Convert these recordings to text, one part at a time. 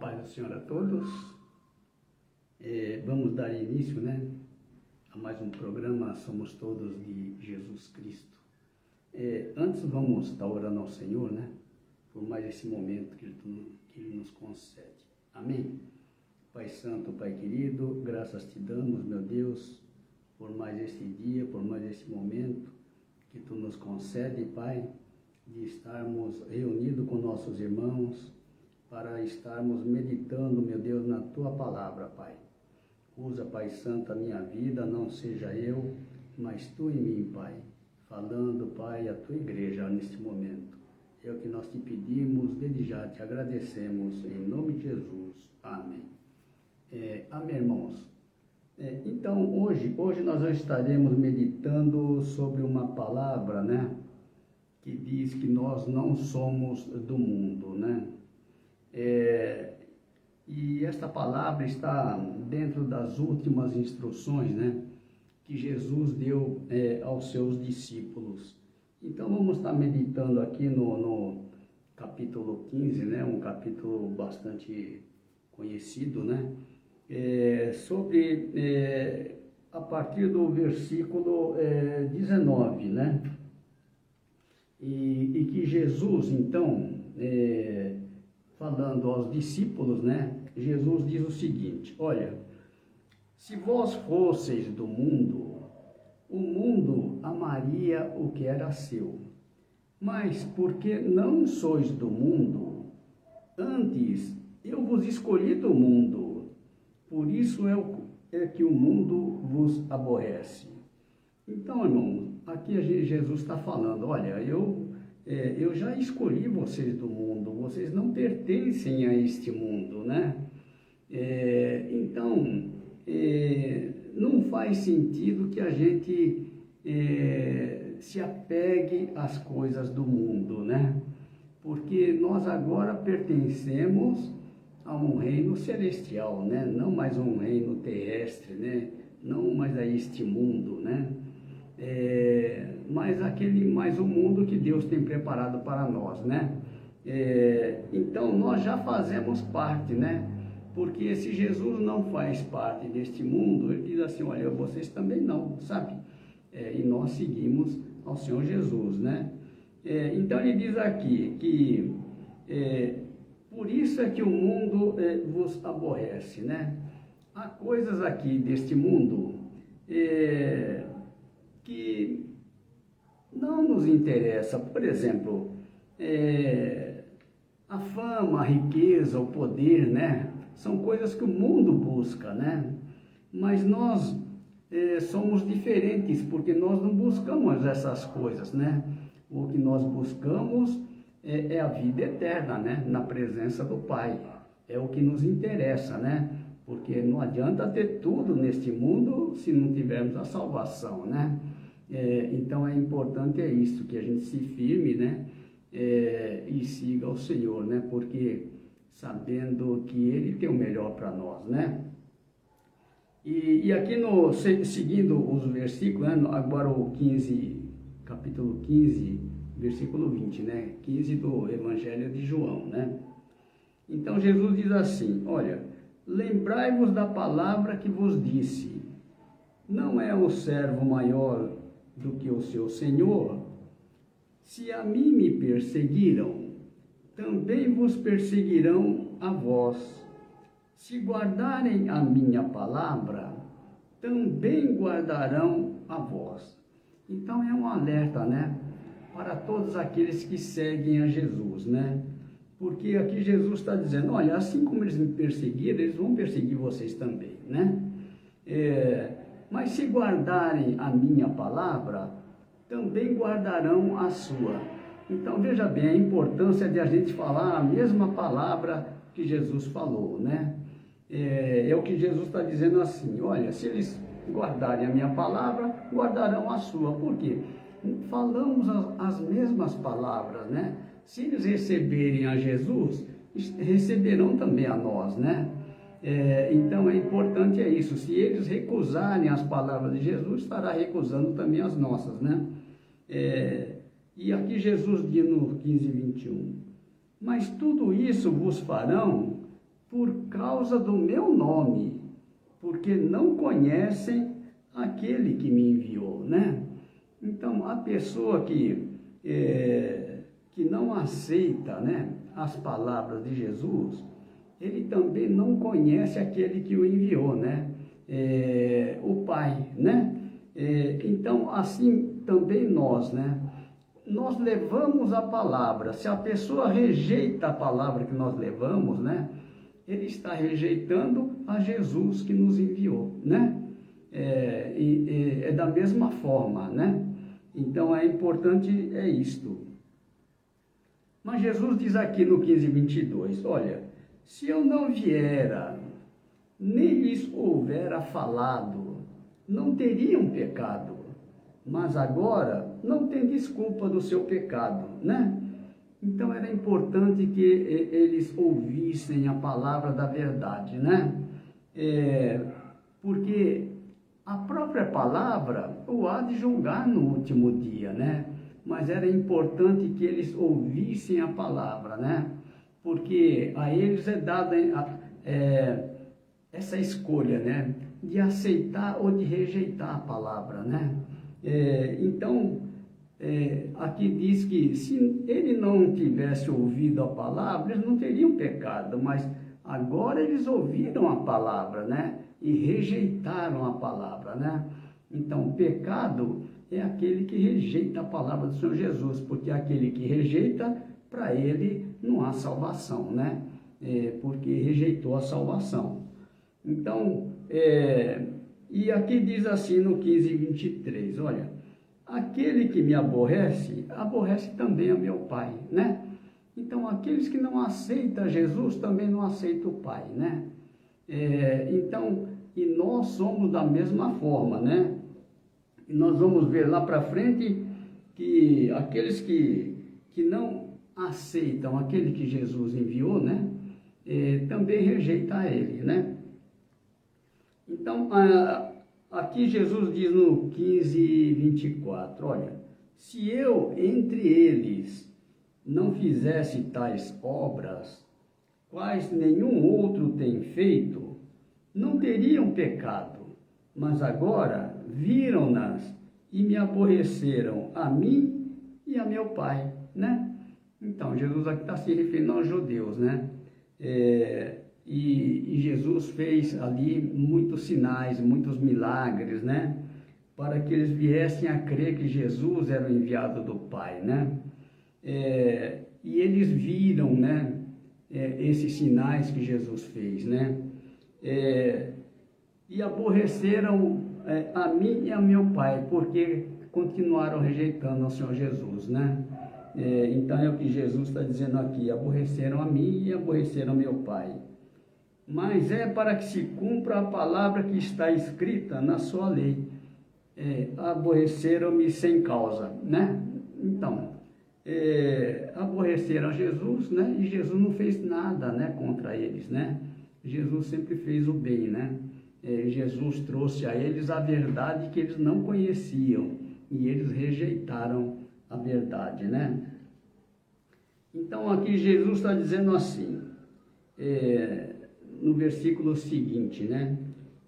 paz do Senhor a todos. Vamos dar início, a mais um programa Somos Todos de Jesus Cristo. Antes vamos estar orando ao Senhor, por mais esse momento que Ele nos concede. Amém? Pai Santo, Pai querido, graças te damos, meu Deus, por mais este dia, por mais esse momento que Tu nos concede, Pai, de estarmos reunidos com nossos irmãos, para estarmos meditando, meu Deus, na Tua Palavra, Pai. Usa, Pai Santo, a minha vida, não seja eu, mas Tu em mim, Pai. Falando, Pai, a Tua igreja neste momento. É o que nós te pedimos, desde já te agradecemos, em nome de Jesus. Amém. Amém, irmãos. Então, hoje nós estaremos meditando sobre uma palavra, que diz que nós não somos do mundo, E esta palavra está dentro das últimas instruções, que Jesus deu aos seus discípulos. Então vamos estar meditando aqui no capítulo 15, um capítulo bastante conhecido, sobre a partir do versículo 19, E que Jesus, então, falando aos discípulos, Jesus diz o seguinte: olha, se vós fosseis do mundo, o mundo amaria o que era seu. Mas porque não sois do mundo, antes eu vos escolhi do mundo, por isso é que o mundo vos aborrece. Então, irmão, aqui Jesus está falando, olha, eu já escolhi vocês do mundo, vocês não pertencem a este mundo, Então, não faz sentido que a gente se apegue às coisas do mundo, Porque nós agora pertencemos a um reino celestial, não mais um reino terrestre, não mais a este mundo, mas o mundo que Deus tem preparado para nós, Então nós já fazemos parte, Porque se Jesus não faz parte deste mundo, Ele diz assim, olha, vocês também não, sabe? E nós seguimos ao Senhor Jesus, Então Ele diz aqui que por isso é que o mundo vos aborrece, Há coisas aqui deste mundo que não nos interessa. Por exemplo, a fama, a riqueza, o poder, são coisas que o mundo busca, Mas nós somos diferentes, porque nós não buscamos essas coisas, O que nós buscamos é a vida eterna, na presença do Pai. É o que nos interessa, Porque não adianta ter tudo neste mundo se não tivermos a salvação, Então é importante isso, que a gente se firme, e siga o Senhor, Porque sabendo que Ele tem o melhor para nós, E aqui seguindo os versículos, agora o 15, capítulo 15, versículo 20, 15 do Evangelho de João, Então Jesus diz assim, olha, lembrai-vos da palavra que vos disse, não é o servo maior do que o seu Senhor? Se a mim me perseguiram, também vos perseguirão a vós. Se guardarem a minha palavra, também guardarão a vós. Então é um alerta, para todos aqueles que seguem a Jesus, Porque aqui Jesus está dizendo, olha, assim como eles me perseguiram, eles vão perseguir vocês também, Mas se guardarem a minha palavra, também guardarão a sua. Então veja bem a importância de a gente falar a mesma palavra que Jesus falou, É o que Jesus está dizendo assim, olha, se eles guardarem a minha palavra, guardarão a sua. Por quê? Falamos as mesmas palavras, Se eles receberem a Jesus, receberão também a nós, Então é importante isso, se eles recusarem as palavras de Jesus, estará recusando também as nossas, E aqui Jesus diz no 15:21, mas tudo isso vos farão por causa do meu nome, porque não conhecem aquele que me enviou, né? Então, a pessoa que não aceita, né, as palavras de Jesus, ele também não conhece aquele que o enviou, né? O Pai, né? Então, assim também nós, né? Nós levamos a palavra. Se a pessoa rejeita a palavra que nós levamos, né? Ele está rejeitando a Jesus que nos enviou, né? É da mesma forma, né? Então, é importante isto. Mas Jesus diz aqui no 15:22, olha, se eu não viera, nem lhes houvera falado, não teriam pecado, mas agora não tem desculpa do seu pecado, né? Então era importante que eles ouvissem a palavra da verdade, né? Porque a própria palavra o há de julgar no último dia, né? Mas era importante que eles ouvissem a palavra, né? Porque a eles é dada essa escolha, né? De aceitar ou de rejeitar a palavra, né? Então, aqui diz que se ele não tivesse ouvido a palavra, eles não teriam pecado, mas agora eles ouviram a palavra, né? E rejeitaram a palavra, né? Então, o pecado é aquele que rejeita a palavra do Senhor Jesus, porque aquele que rejeita, para ele não há salvação, né? Porque rejeitou a salvação. Então, e aqui diz assim no 15:23, olha, aquele que me aborrece, aborrece também a meu Pai, né? Então, aqueles que não aceitam Jesus também não aceitam o Pai, né? Então, e nós somos da mesma forma, né? E nós vamos ver lá para frente que aqueles que não aceitam aquele que Jesus enviou, né? Também rejeitam ele, né? Então, aqui Jesus diz no 15:24, olha, se eu entre eles não fizesse tais obras, quais nenhum outro tem feito, não teriam pecado, mas agora viram-nas e me aborreceram a mim e a meu Pai, né? Então, Jesus aqui está se referindo aos judeus, né? E Jesus fez ali muitos sinais, muitos milagres, né? Para que eles viessem a crer que Jesus era o enviado do Pai, né? E eles viram, né? Esses sinais que Jesus fez, né? E aborreceram a mim e a meu Pai, porque continuaram rejeitando ao Senhor Jesus, né? Então é o que Jesus está dizendo aqui, aborreceram a mim e aborreceram meu Pai. Mas é para que se cumpra a palavra que está escrita na sua lei. Aborreceram-me sem causa, né? Então, aborreceram Jesus, né? E Jesus não fez nada, né, contra eles, né? Jesus sempre fez o bem, né? Jesus trouxe a eles a verdade que eles não conheciam e eles rejeitaram a verdade, né? Então aqui Jesus está dizendo assim, no versículo seguinte, né?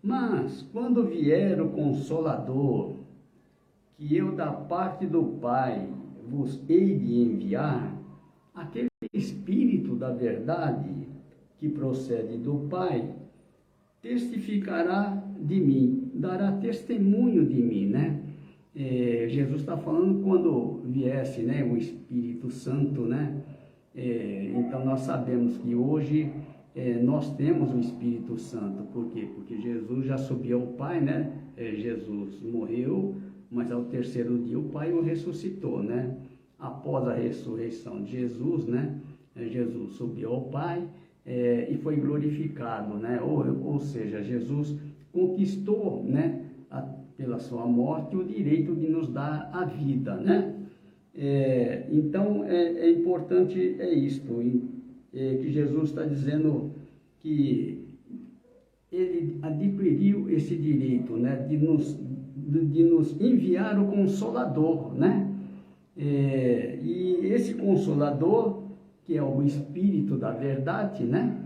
Mas quando vier o Consolador, que eu da parte do Pai vos hei de enviar, aquele Espírito da verdade que procede do Pai, testificará de mim, dará testemunho de mim, né? Jesus está falando quando viesse, né, o Espírito Santo, né? Então nós sabemos que hoje nós temos o Espírito Santo. Por quê? Porque Jesus já subiu ao Pai, né? Jesus morreu, mas ao terceiro dia o Pai o ressuscitou, né? Após a ressurreição de Jesus, né? Jesus subiu ao Pai e foi glorificado, né? Ou seja, Jesus conquistou, né, pela sua morte o direito de nos dar a vida, né? Então é importante isto, que Jesus está dizendo que ele adquiriu esse direito, né, de nos enviar o Consolador, né? E esse Consolador, que é o Espírito da verdade, né?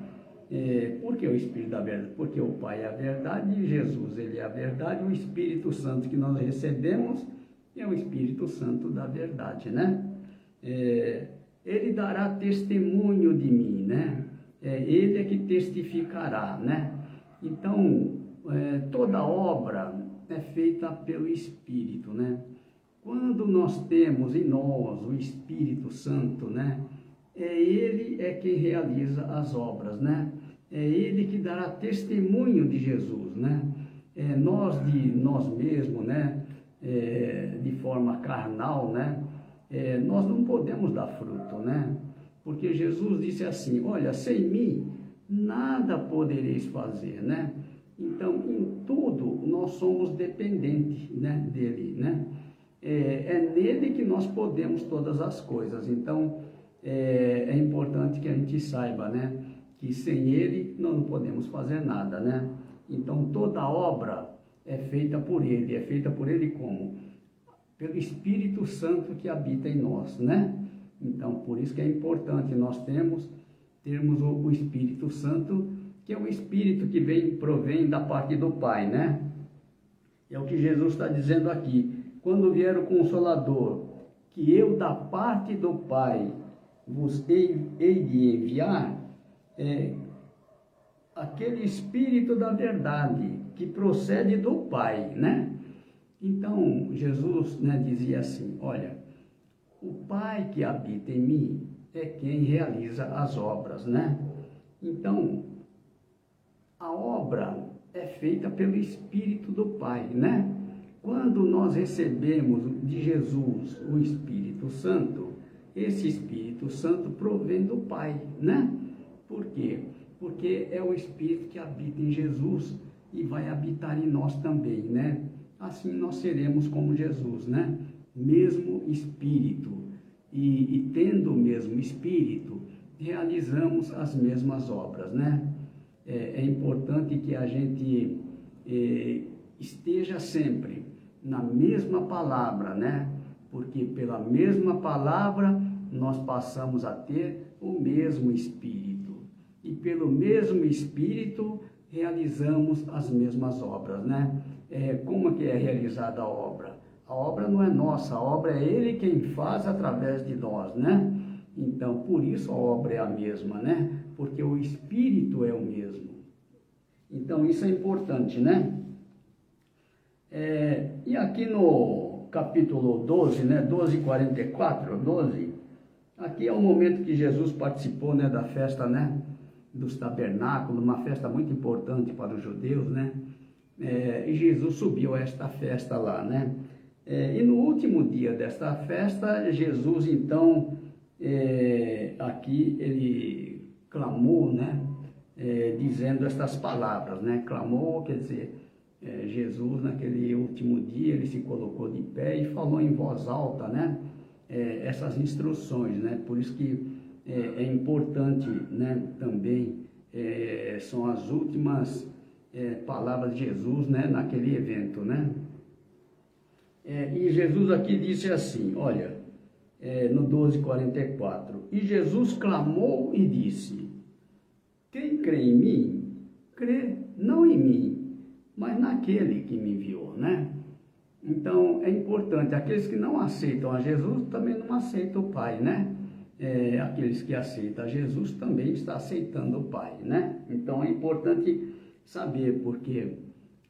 Por que o Espírito da verdade? Porque o Pai é a verdade, Jesus ele é a verdade, o Espírito Santo que nós recebemos é o Espírito Santo da verdade, né? Ele dará testemunho de mim, né? Ele é que testificará, né? Então, toda obra é feita pelo Espírito, né? Quando nós temos em nós o Espírito Santo, né? Ele é quem realiza as obras, né? É ele que dará testemunho de Jesus, né? Nós de nós mesmos, né? De forma carnal, né? Nós não podemos dar fruto, né? Porque Jesus disse assim, olha, sem mim nada podereis fazer, né? Então, em tudo nós somos dependentes, né, dele, né? É nele que nós podemos todas as coisas. Então, é importante que a gente saiba, né, que sem ele nós não podemos fazer nada, né? Então, toda obra é feita por ele como? Pelo Espírito Santo que habita em nós, né? Então, por isso que é importante nós termos o Espírito Santo, que é o Espírito que provém da parte do Pai, né? É o que Jesus está dizendo aqui. Quando vier o Consolador, que eu da parte do Pai vos hei de enviar, aquele Espírito da verdade que procede do Pai, né? Então, Jesus, né, dizia assim, olha, o Pai que habita em mim é quem realiza as obras, né? Então, a obra é feita pelo Espírito do Pai, né? Quando nós recebemos de Jesus o Espírito Santo, esse Espírito Santo provém do Pai, né? Por quê? Porque é o Espírito que habita em Jesus e vai habitar em nós também, né? Assim nós seremos como Jesus, né? Mesmo Espírito. E tendo o mesmo Espírito, realizamos as mesmas obras, né? É importante que a gente esteja sempre na mesma palavra, né? Porque pela mesma palavra nós passamos a ter o mesmo Espírito. E pelo mesmo Espírito realizamos as mesmas obras, né? Como que é realizada a obra? A obra não é nossa, a obra é Ele quem faz através de nós, né? Então, por isso a obra é a mesma, né? Porque o Espírito é o mesmo. Então, isso é importante, né? E aqui no capítulo 12, né? 12:44, aqui é o momento que Jesus participou, né? Da festa, né? Dos tabernáculos, uma festa muito importante para os judeus, né? E Jesus subiu a esta festa lá, né? E no último dia desta festa, Jesus, então, aqui ele clamou, né? Dizendo estas palavras, né? Clamou, quer dizer, Jesus, naquele último dia, ele se colocou de pé e falou em voz alta, né? Essas instruções, né? Por isso que é importante, né? Também são as últimas palavras de Jesus, né? Naquele evento, né? E Jesus aqui disse assim, olha, no 12:44, e Jesus clamou e disse, quem crê em mim, crê não em mim, mas naquele que me enviou, né? Então, é importante, aqueles que não aceitam a Jesus também não aceitam o Pai, né? Aqueles que aceitam a Jesus também estão aceitando o Pai, né? Então, é importante saber, porque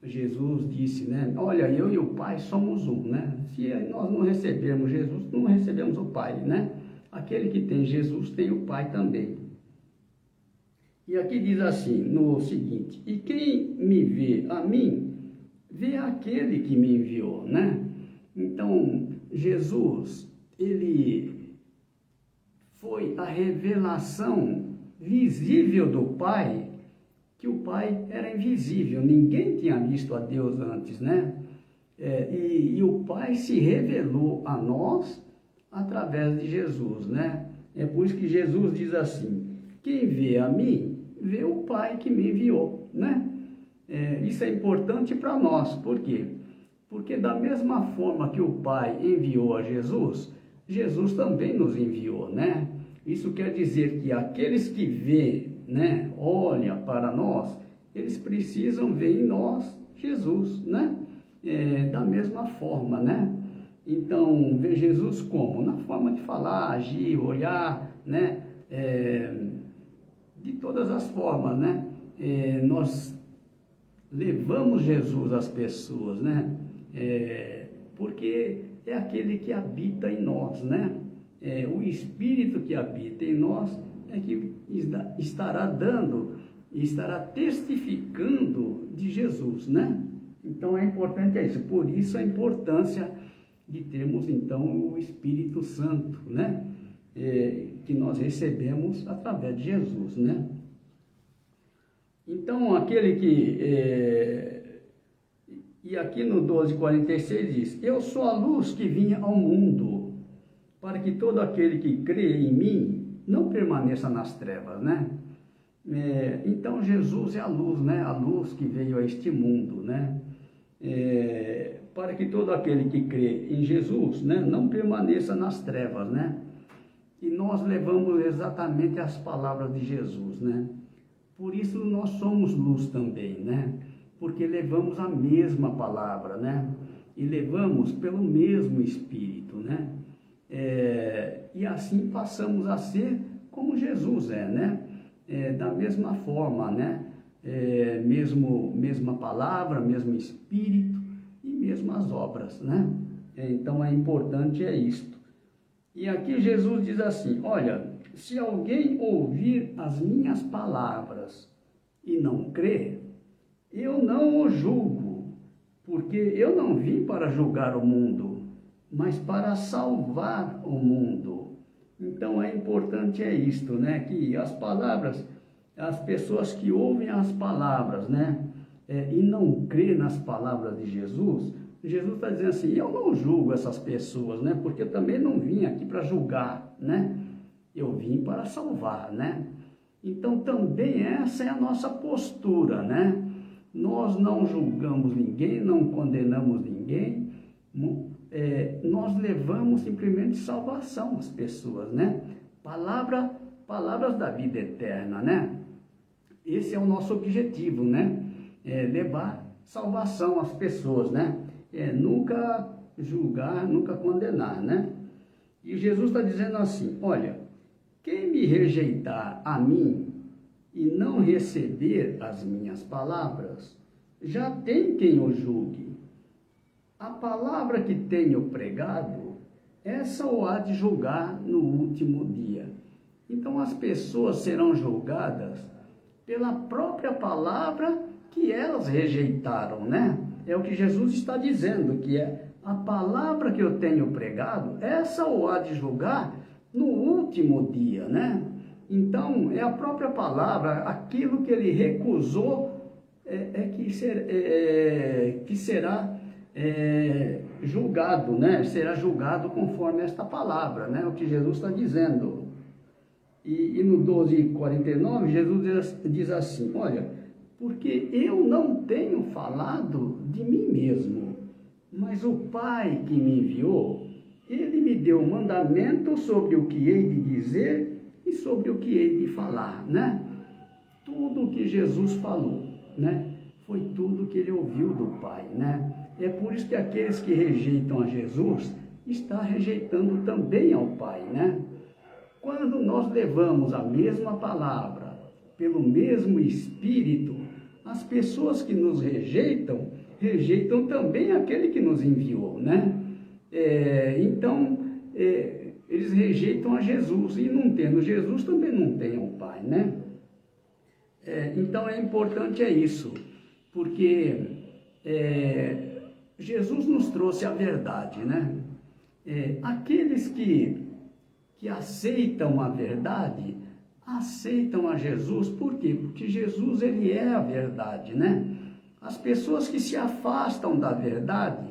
Jesus disse, né? Olha, eu e o Pai somos um, né? Se nós não recebermos Jesus, não recebemos o Pai, né? Aquele que tem Jesus tem o Pai também. E aqui diz assim, no seguinte, e quem me vê a mim, vê aquele que me enviou, né? Então, Jesus, ele foi a revelação visível do Pai, que o Pai era invisível, ninguém tinha visto a Deus antes, né? E o Pai se revelou a nós através de Jesus, né? É por isso que Jesus diz assim, quem vê a mim, vê o Pai que me enviou, né? Isso é importante para nós, por quê? Porque da mesma forma que o Pai enviou a Jesus, Jesus também nos enviou, né? Isso quer dizer que aqueles que vê né, olha para nós, eles precisam ver em nós Jesus, né? Da mesma forma, né? Então, ver Jesus como? Na forma de falar, agir, olhar, né? De todas as formas, né? Nós levamos Jesus às pessoas, né? Porque é aquele que habita em nós, né? O Espírito que habita em nós é que estará dando, estará testificando de Jesus, né? Então é importante isso, por isso a importância de termos então o Espírito Santo, né? Que nós recebemos através de Jesus, né? Então aquele que... E aqui no 12:46 diz: eu sou a luz que vinha ao mundo, para que todo aquele que crê em mim não permaneça nas trevas, né? Então Jesus é a luz, né? A luz que veio a este mundo, né? Para que todo aquele que crê em Jesus, né, não permaneça nas trevas, né? E nós levamos exatamente as palavras de Jesus, né? Por isso nós somos luz também, né? Porque levamos a mesma palavra, né? E levamos pelo mesmo Espírito, né? E assim passamos a ser como Jesus é, né? Da mesma forma, né? Mesma palavra, mesmo Espírito e mesmas obras, né? Então é importante isto. E aqui Jesus diz assim: olha, se alguém ouvir as minhas palavras e não crer, eu não o julgo, porque eu não vim para julgar o mundo, mas para salvar o mundo. Então é importante isto, né? Que as palavras, as pessoas que ouvem as palavras, né? E não crê nas palavras de Jesus, Jesus está dizendo assim: eu não julgo essas pessoas, né? Porque eu também não vim aqui para julgar, né? Eu vim para salvar, né? Então também essa é a nossa postura, né? Nós não julgamos ninguém, não condenamos ninguém, nós levamos simplesmente salvação às pessoas, né? Palavras da vida eterna, né? Esse é o nosso objetivo, né? Levar salvação às pessoas, né? Nunca julgar, nunca condenar, né? E Jesus está dizendo assim: olha, quem me rejeitar a mim e não receber as minhas palavras, já tem quem o julgue. A palavra que tenho pregado, essa o há de julgar no último dia. Então as pessoas serão julgadas pela própria palavra que elas rejeitaram, né? É o que Jesus está dizendo, que é a palavra que eu tenho pregado, essa o há de julgar no último dia, né? Então, é a própria palavra, aquilo que ele recusou, que será julgado, né? Será julgado conforme esta palavra, né? O que Jesus está dizendo. E no 12:49, Jesus diz assim: olha, porque eu não tenho falado de mim mesmo, mas o Pai que me enviou, ele me deu mandamento sobre o que hei de dizer e sobre o que hei de falar, né? Tudo o que Jesus falou, né? Foi tudo que ele ouviu do Pai, né? É por isso que aqueles que rejeitam a Jesus, está rejeitando também ao Pai, né? Quando nós levamos a mesma palavra, pelo mesmo Espírito, as pessoas que nos rejeitam, rejeitam também aquele que nos enviou, né? Então, eles rejeitam a Jesus, e não tendo Jesus, também não tem o Pai, né? Então é importante isso, porque Jesus nos trouxe a verdade, né? Aqueles que aceitam a verdade, aceitam a Jesus. Por quê? Porque Jesus, ele é a verdade, né? As pessoas que se afastam da verdade,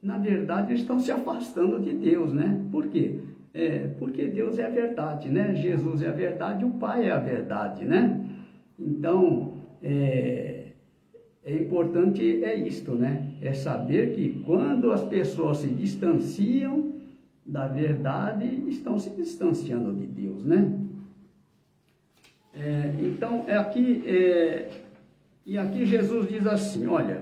na verdade estão se afastando de Deus, né? Por quê? Porque Deus é a verdade, né? Jesus é a verdade, o Pai é a verdade, né? Então, é importante isto, né? É saber que quando as pessoas se distanciam da verdade, estão se distanciando de Deus, né? Então, e aqui Jesus diz assim, olha,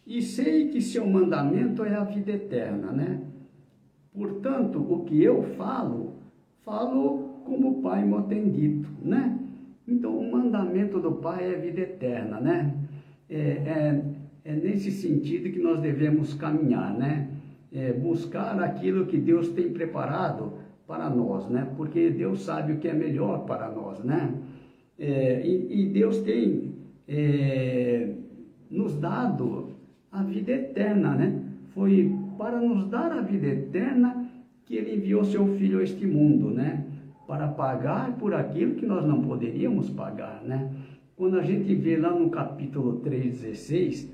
e sei que seu mandamento é a vida eterna, né? Portanto, o que eu falo como o Pai me tem dito, né? Então, o mandamento do Pai é a vida eterna, né? É nesse sentido que nós devemos caminhar, né? Buscar aquilo que Deus tem preparado para nós, né? Porque Deus sabe o que é melhor para nós, né? E Deus tem nos dado a vida eterna, né? Foi para nos dar a vida eterna que Ele enviou Seu Filho a este mundo, né? Para pagar por aquilo que nós não poderíamos pagar, né? Quando a gente vê lá no capítulo 3,16,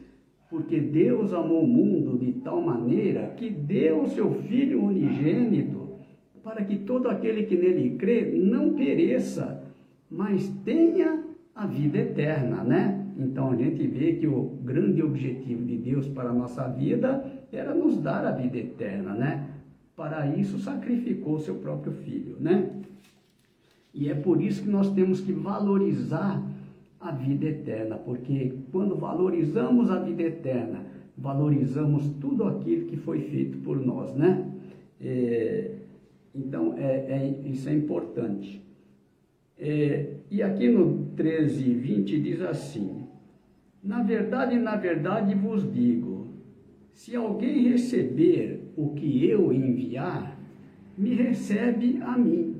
porque Deus amou o mundo de tal maneira que deu o Seu Filho unigênito, para que todo aquele que nele crê não pereça, mas tenha a vida eterna, né? Então a gente vê que o grande objetivo de Deus para a nossa vida era nos dar a vida eterna, né? Para isso sacrificou o seu próprio Filho, né? E é por isso que nós temos que valorizar a vida eterna, porque quando valorizamos a vida eterna, valorizamos tudo aquilo que foi feito por nós, né? Então, isso é importante. E aqui no 13:20 diz assim, na verdade vos digo, se alguém receber o que eu enviar, me recebe a mim.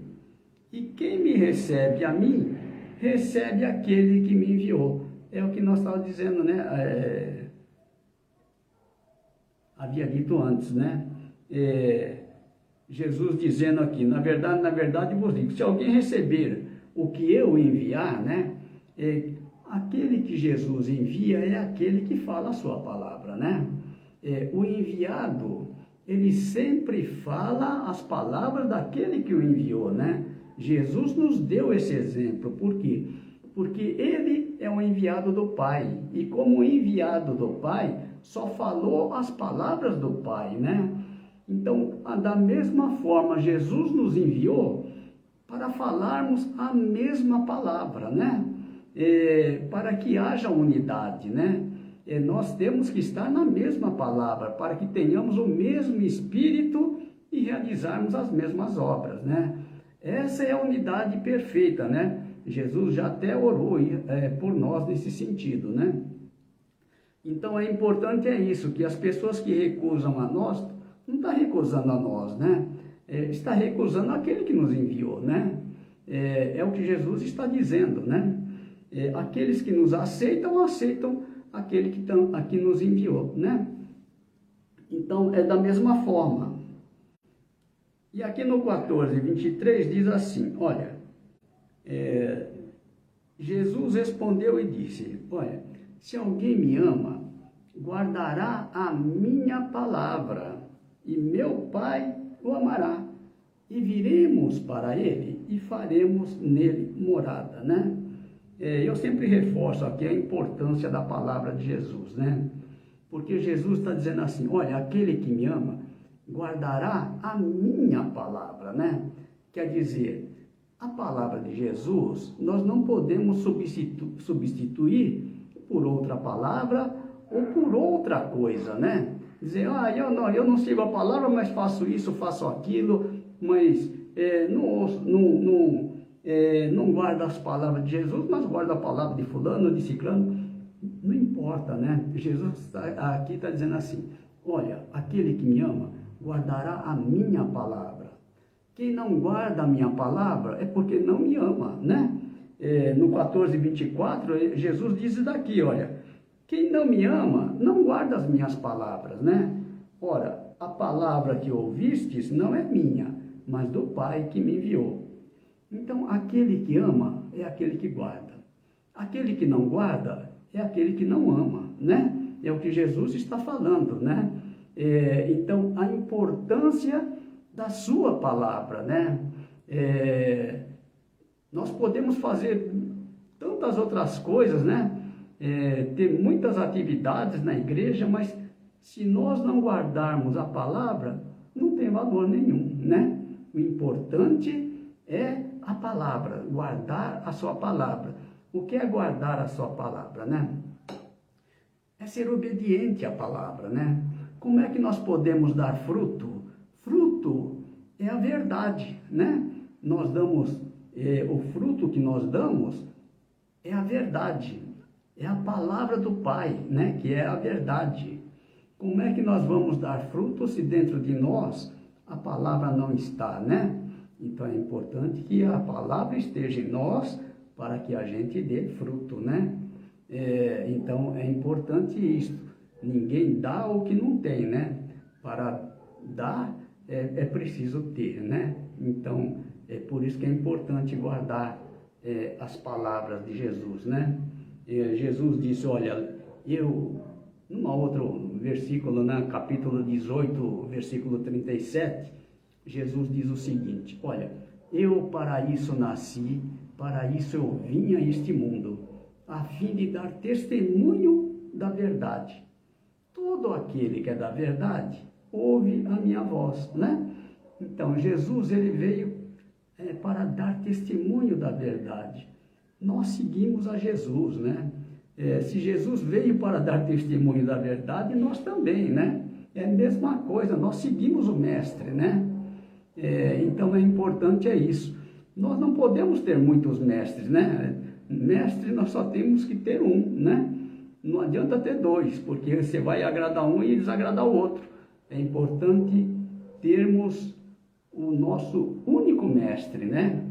E quem me recebe a mim, recebe aquele que me enviou. É o que nós estávamos dizendo, né? Havia dito antes, né? Jesus dizendo aqui, na verdade vos digo, se alguém receber o que eu enviar, né? Aquele que Jesus envia é aquele que fala a sua palavra, né? O enviado, ele sempre fala as palavras daquele que o enviou, né? Jesus nos deu esse exemplo, por quê? Porque ele é o enviado do Pai, e como enviado do Pai, só falou as palavras do Pai, né? Então, da mesma forma, Jesus nos enviou para falarmos a mesma palavra, né? Para que haja unidade, né? Nós temos que estar na mesma palavra, para que tenhamos o mesmo Espírito e realizarmos as mesmas obras, né? Essa é a unidade perfeita, né? Jesus já até orou por nós nesse sentido, né? Então, é importante isso, que as pessoas que recusam a nós, não está recusando a nós, né? Está recusando aquele que nos enviou, né? É o que Jesus está dizendo, né? Aqueles que nos aceitam aquele que nos enviou, né? Então, é da mesma forma. E aqui no 14:23 diz assim, olha, Jesus respondeu e disse, olha, se alguém me ama, guardará a minha palavra, e meu Pai o amará, e viremos para ele e faremos nele morada, né? Eu sempre reforço aqui a importância da palavra de Jesus, né? Porque Jesus está dizendo assim, olha, aquele que me ama, guardará a minha palavra, né? Quer dizer, a palavra de Jesus, nós não podemos substituir por outra palavra ou por outra coisa, né? Dizer, eu não sigo a palavra, mas faço isso, faço aquilo, mas não guardo as palavras de Jesus, mas guardo a palavra de fulano, de ciclano, não importa, né? Jesus aqui está dizendo assim, olha, aquele que me ama, guardará a minha palavra. Quem não guarda a minha palavra é porque não me ama, né? No 14:24, Jesus diz daqui, olha, quem não me ama, não guarda as minhas palavras, né? Ora, a palavra que ouvistes não é minha, mas do Pai que me enviou. Então, aquele que ama é aquele que guarda. Aquele que não guarda é aquele que não ama, né? É o que Jesus está falando, né? Então, a importância da sua palavra, né? Nós podemos fazer tantas outras coisas, né? Ter muitas atividades na igreja, mas se nós não guardarmos a palavra, não tem valor nenhum, né? O importante é a palavra, guardar a sua palavra. O que é guardar a sua palavra, né? É ser obediente à palavra, né? Como é que nós podemos dar fruto? Fruto é a verdade, né? Nós damos, o fruto que nós damos é a verdade, é a palavra do Pai, né? Que é a verdade. Como é que nós vamos dar fruto se dentro de nós a palavra não está, né? Então é importante que a palavra esteja em nós para que a gente dê fruto, né? Então é importante isso. Ninguém dá o que não tem, né? Para dar é preciso ter, né? Então é por isso que é importante guardar as palavras de Jesus, né? Jesus disse, olha, numa outro versículo, né, capítulo 18, versículo 37, Jesus diz o seguinte, olha, eu para isso nasci, para isso eu vim a este mundo, a fim de dar testemunho da verdade. Todo aquele que é da verdade, ouve a minha voz, né? Então, Jesus, ele veio para dar testemunho da verdade. Nós seguimos a Jesus, né? Se Jesus veio para dar testemunho da verdade, nós também, né? É a mesma coisa, nós seguimos o Mestre, né? Então é importante isso. Nós não podemos ter muitos mestres, né? Mestre nós só temos que ter um, né? Não adianta ter dois, porque você vai agradar um e desagradar o outro. É importante termos o nosso único mestre, né?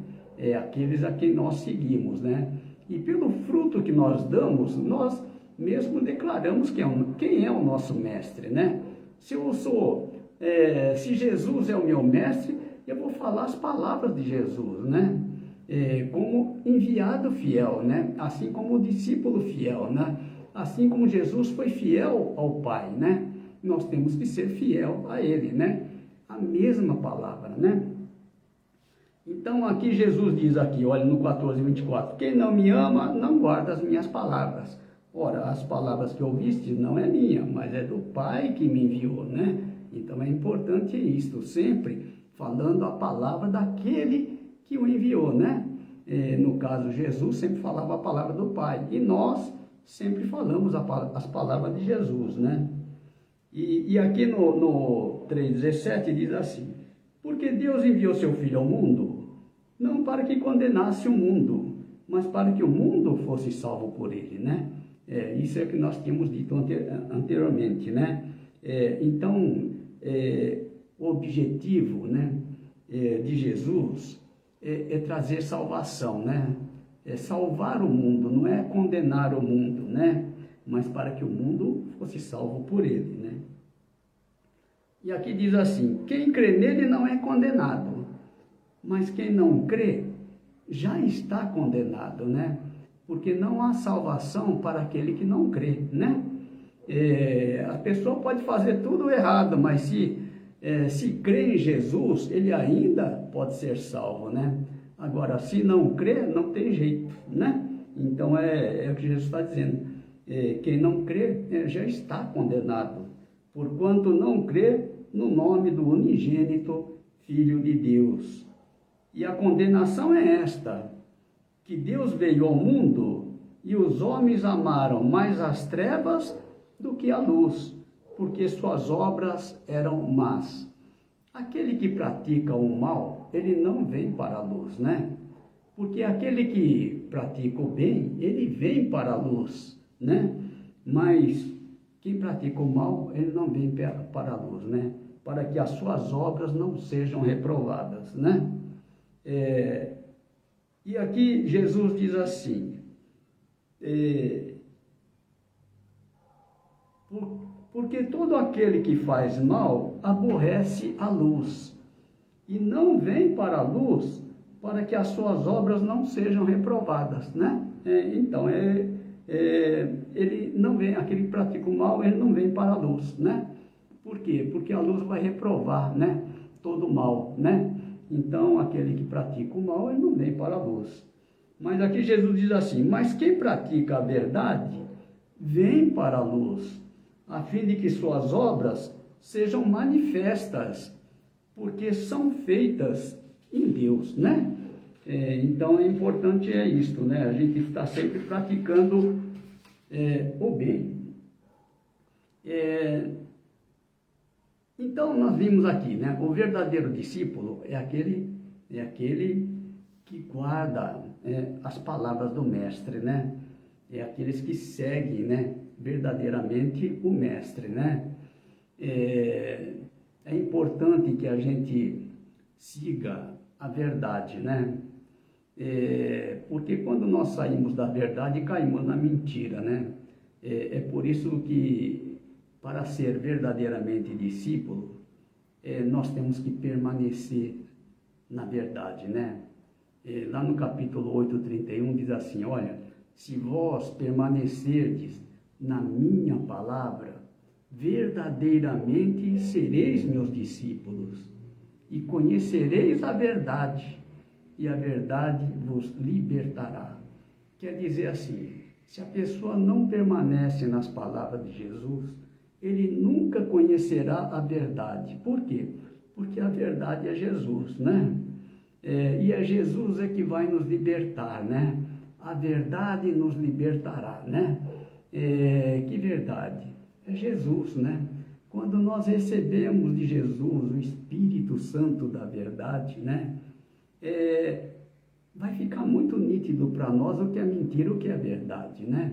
Aqueles a quem nós seguimos, né? E pelo fruto que nós damos, nós mesmo declaramos quem é o nosso mestre, né? Se Jesus é o meu mestre, eu vou falar as palavras de Jesus, né? Como enviado fiel, né? Assim como discípulo fiel, né? Assim como Jesus foi fiel ao Pai, né? Nós temos que ser fiel a Ele, né? A mesma palavra, né? Então aqui Jesus diz aqui, olha no 14:24, quem não me ama, não guarda as minhas palavras. Ora, as palavras que ouviste não é minha, mas é do Pai que me enviou, né? Então é importante isto, sempre falando a palavra daquele que o enviou, né? No caso, Jesus sempre falava a palavra do Pai, e nós sempre falamos as palavras de Jesus, né? E aqui no 3:17 diz assim, porque Deus enviou seu Filho ao mundo, não para que condenasse o mundo, mas para que o mundo fosse salvo por ele, né? Isso é o que nós tínhamos dito anteriormente, né? Então, o objetivo, né, de Jesus é trazer salvação, né? É salvar o mundo, não é condenar o mundo, né? Mas para que o mundo fosse salvo por ele, né? E aqui diz assim, quem crê nele não é condenado, mas quem não crê já está condenado, né? Porque não há salvação para aquele que não crê, né? A pessoa pode fazer tudo errado, mas se crê em Jesus, ele ainda pode ser salvo, né? Agora, se não crê, não tem jeito, né? Então, é o que Jesus está dizendo. Quem não crê já está condenado, porquanto não crê no nome do unigênito Filho de Deus. E a condenação é esta, que Deus veio ao mundo e os homens amaram mais as trevas do que a luz, porque suas obras eram más. Aquele que pratica o mal, ele não vem para a luz, né? Porque aquele que pratica o bem, ele vem para a luz, né? Mas quem pratica o mal, ele não vem para a luz, né? Para que as suas obras não sejam reprovadas, né? E aqui Jesus diz assim, porque todo aquele que faz mal aborrece a luz e não vem para a luz para que as suas obras não sejam reprovadas, né? Então, ele não vem, aquele que pratica o mal, ele não vem para a luz, né? Por quê? Porque a luz vai reprovar, né? Todo o mal, né? Então, aquele que pratica o mal, ele não vem para a luz. Mas aqui Jesus diz assim, mas quem pratica a verdade, vem para a luz, a fim de que suas obras sejam manifestas, porque são feitas em Deus, né? Então é importante isto, né? A gente está sempre praticando o bem. Então nós vimos aqui, né? O verdadeiro discípulo é aquele que guarda as palavras do mestre, né? É aqueles que seguem, né, verdadeiramente o mestre, né? É importante que a gente siga a verdade, né? Porque quando nós saímos da verdade, caímos na mentira, né? É por isso que, para ser verdadeiramente discípulo, nós temos que permanecer na verdade, né? Lá no capítulo 8:31 diz assim: olha, se vós permanecerdes na minha palavra, verdadeiramente sereis meus discípulos, e conhecereis a verdade, e a verdade vos libertará. Quer dizer assim, se a pessoa não permanece nas palavras de Jesus, ele nunca conhecerá a verdade. Por quê? Porque a verdade é Jesus, né? E é Jesus que vai nos libertar, né? A verdade nos libertará, né? Que verdade? É Jesus, né? Quando nós recebemos de Jesus o Espírito Santo da verdade, né? Vai ficar muito nítido para nós o que é mentira e o que é verdade, né?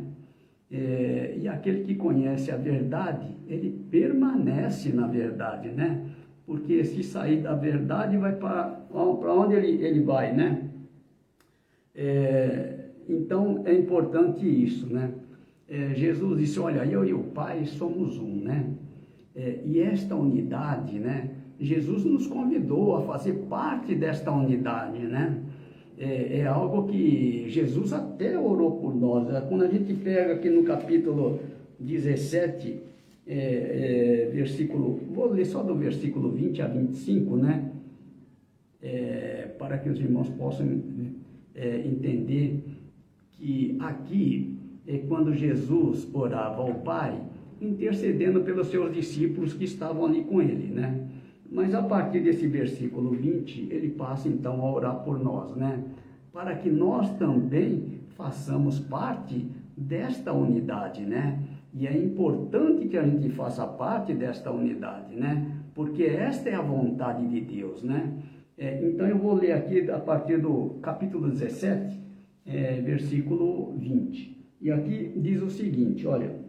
E aquele que conhece a verdade, ele permanece na verdade, né? Porque se sair da verdade, vai para onde ele vai, né? Então é importante isso, né? Jesus disse: olha, eu e o Pai somos um, né? E esta unidade, né? Jesus nos convidou a fazer parte desta unidade, né? É algo que Jesus até orou por nós. Quando a gente pega aqui no capítulo 17, versículo, vou ler só do versículo 20 a 25, né? Para que os irmãos possam entender que aqui é quando Jesus orava ao Pai, intercedendo pelos seus discípulos que estavam ali com ele, né? Mas a partir desse versículo 20, ele passa então a orar por nós, né? Para que nós também façamos parte desta unidade, né? E é importante que a gente faça parte desta unidade, né? Porque esta é a vontade de Deus, né? Então eu vou ler aqui a partir do capítulo 17, versículo 20. E aqui diz o seguinte, olha: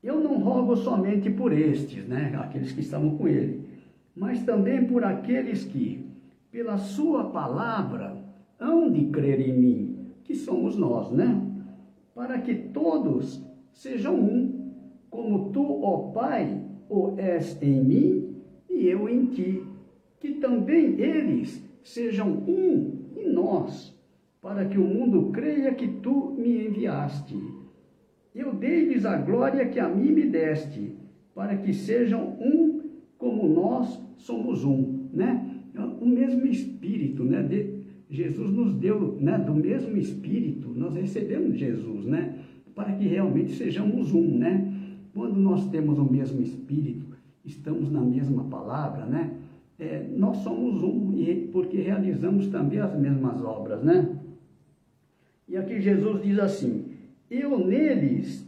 eu não rogo somente por estes, né, aqueles que estavam com ele, mas também por aqueles que, pela sua palavra, hão de crer em mim, que somos nós, né? Para que todos sejam um, como tu, ó Pai, o és em mim e eu em ti, que também eles sejam um em nós, para que o mundo creia que tu me enviaste. Eu dei-lhes a glória que a mim me deste, para que sejam um como nós somos um, né? O mesmo Espírito, né? Jesus nos deu, né? Do mesmo Espírito, nós recebemos Jesus, né? Para que realmente sejamos um, né? Quando nós temos o mesmo Espírito, estamos na mesma palavra, né? Nós somos um, porque realizamos também as mesmas obras, né? E aqui Jesus diz assim: eu neles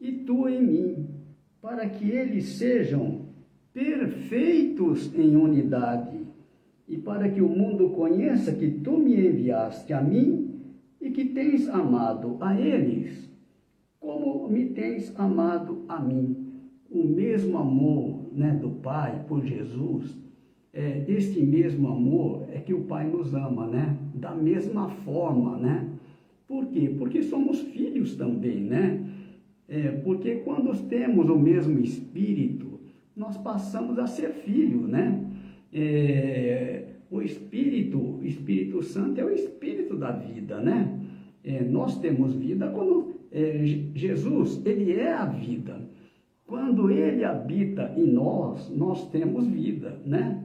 e tu em mim, para que eles sejam perfeitos em unidade, e para que o mundo conheça que tu me enviaste a mim e que tens amado a eles, como me tens amado a mim. O mesmo amor, né, do Pai por Jesus, este mesmo amor é que o Pai nos ama, né? Da mesma forma, né? Por quê? Porque somos filhos também, né? Porque quando temos o mesmo Espírito, nós passamos a ser filhos, né? O Espírito Santo é o Espírito da vida, né? Nós temos vida quando Jesus, ele é a vida. Quando ele habita em nós, nós temos vida, né?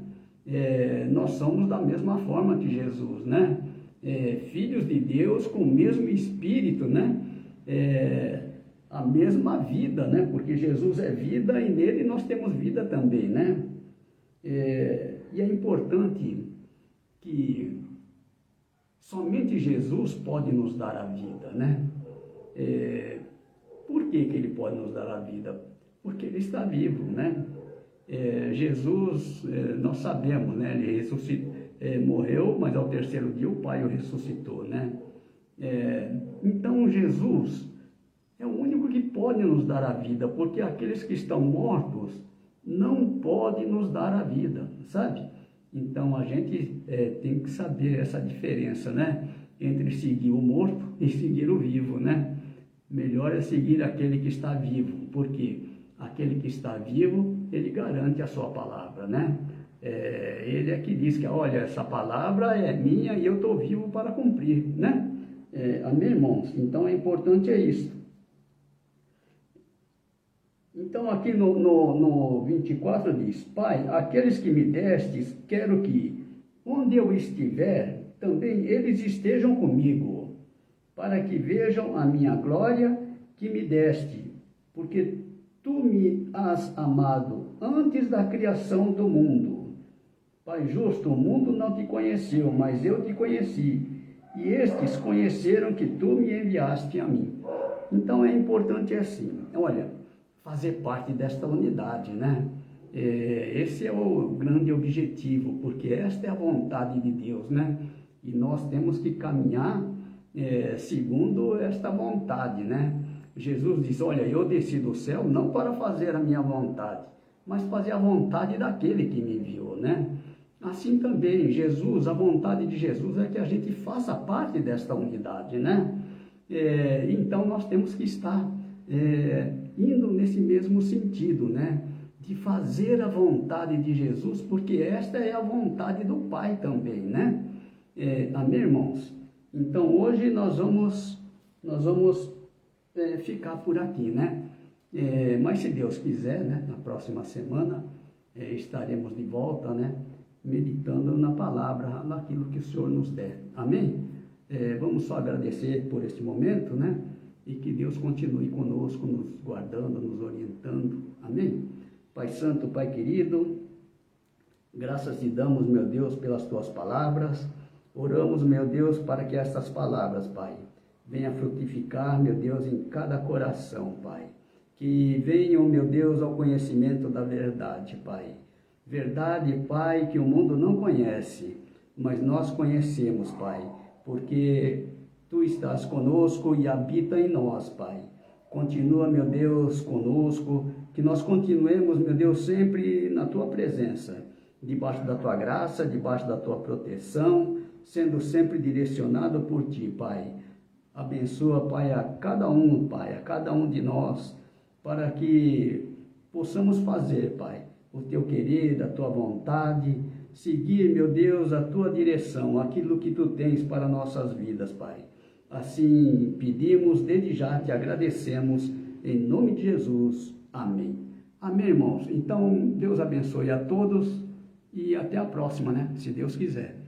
Nós somos da mesma forma que Jesus, né? Filhos de Deus com o mesmo Espírito, né? A mesma vida, né? Porque Jesus é vida e nele nós temos vida também, né? E é importante que somente Jesus pode nos dar a vida, né? Por que que ele pode nos dar a vida? Porque ele está vivo, né? Jesus, nós sabemos, né? Ele ressuscitou, morreu, mas ao terceiro dia o Pai o ressuscitou, né? Então Jesus é o único que pode nos dar a vida, porque aqueles que estão mortos não podem nos dar a vida, sabe? Então a gente tem que saber essa diferença, né? Entre seguir o morto e seguir o vivo, né? Melhor é seguir aquele que está vivo, porque aquele que está vivo, ele garante a sua palavra, né? Ele é que diz que, olha, essa palavra é minha e eu estou vivo para cumprir, né? Amém, irmãos? Então é importante isso. Então aqui no 24 diz: Pai, aqueles que me destes, quero que, onde eu estiver, também eles estejam comigo, para que vejam a minha glória que me deste, porque tu me has amado antes da criação do mundo. Pai justo, o mundo não te conheceu, mas eu te conheci, e estes conheceram que tu me enviaste a mim. Então é importante assim, olha, fazer parte desta unidade, né? Esse é o grande objetivo, porque esta é a vontade de Deus, né? E nós temos que caminhar segundo esta vontade, né? Jesus diz, olha, eu desci do céu não para fazer a minha vontade, mas fazer a vontade daquele que me enviou, né? Assim também, Jesus, a vontade de Jesus é que a gente faça parte desta unidade, né? Então nós temos que estar indo nesse mesmo sentido, né? De fazer a vontade de Jesus, porque esta é a vontade do Pai também, né? Amém, irmãos? Então hoje nós vamos ficar por aqui, né? Mas se Deus quiser, né? Na próxima semana estaremos de volta, né? Meditando na palavra, naquilo que o Senhor nos der. Amém? Vamos só agradecer por este momento, né? E que Deus continue conosco, nos guardando, nos orientando. Amém? Pai Santo, Pai querido, graças te damos, meu Deus, pelas tuas palavras. Oramos, meu Deus, para que estas palavras, Pai, venham frutificar, meu Deus, em cada coração, Pai. Que venham, meu Deus, ao conhecimento da verdade, Pai. Verdade, Pai, que o mundo não conhece, mas nós conhecemos, Pai, porque tu estás conosco e habita em nós, Pai. Continua, meu Deus, conosco, que nós continuemos, meu Deus, sempre na tua presença, debaixo da tua graça, debaixo da tua proteção, sendo sempre direcionado por ti, Pai. Abençoa, Pai, a cada um, Pai, a cada um de nós, para que possamos fazer, Pai, o teu querer, a tua vontade, seguir, meu Deus, a tua direção, aquilo que tu tens para nossas vidas, Pai. Assim pedimos, desde já te agradecemos, em nome de Jesus. Amém. Amém, irmãos? Então, Deus abençoe a todos e até a próxima, né? Se Deus quiser.